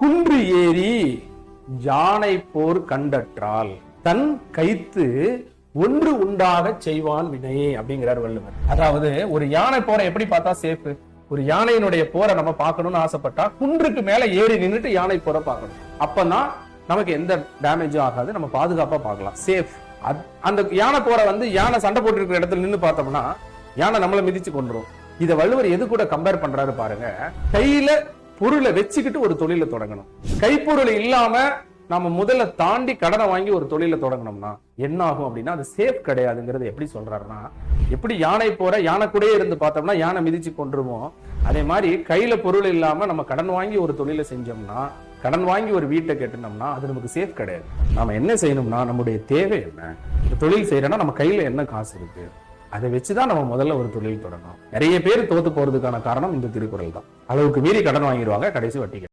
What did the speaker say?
குன்று ஏறி யானை போர் கண்டற்றால் தன் கைத்து ஒன்று உண்டாக செய்வான் வினையே அப்படிங்கிறார் வள்ளுவர். அதாவது ஒரு யானை போரை எப்படி பார்த்தா சேஃப்? ஒரு யானையினுடைய போரை நம்ம பார்க்கணும்னு ஆசைப்பட்டா குன்றுக்கு மேல ஏறி நின்றுட்டு யானை போரை பார்க்கணும். அப்பதான் நமக்கு எந்த டேமேஜும் ஆகாது, நம்ம பாதுகாப்பா பார்க்கலாம், சேஃப். அந்த யானை போரை யானை சண்டை போட்டு இருக்கிற இடத்துல நின்று பார்த்தோம்னா யானை நம்மளை மிதிச்சு கொண்டுரும். இதை வள்ளுவர் எது கூட கம்பேர் பண்றாரு பாருங்க. கையில பொருளை வச்சுக்கிட்டு ஒரு தொழிலை தொடங்கணும். கைப்பொருள் இல்லாம நம்ம முதல்ல தாண்டி கடனை வாங்கி ஒரு தொழிலை தொடங்கணும்னா என்ன ஆகும் அப்படின்னா அது சேஃப் கிடையாதுங்கிறது எப்படி சொல்றாருன்னா, எப்படி யானை போற யானை கூடயே இருந்து பார்த்தோம்னா யானை மிதிச்சு கொண்டுருவோம், அதே மாதிரி கையில பொருள் இல்லாம நம்ம கடன் வாங்கி ஒரு தொழிலை செஞ்சோம்னா, கடன் வாங்கி ஒரு வீட்டை கட்டினோம்னா அது நமக்கு சேஃப் கிடையாது. நாம என்ன செய்யணும்னா நம்முடைய தேவை என்ன, தொழில் செய்யறோம்னா நம்ம கையில என்ன காசு இருக்கு, அதை வச்சுதான் நம்ம முதல்ல ஒரு தொழில் தொடங்கணும். நிறைய பேர் தோத்து போறதுக்கான காரணம் இந்த திருக்குறள் தான். அளவுக்கு மீறி கடன் வாங்கிடுவாங்க, கடைசி வட்டி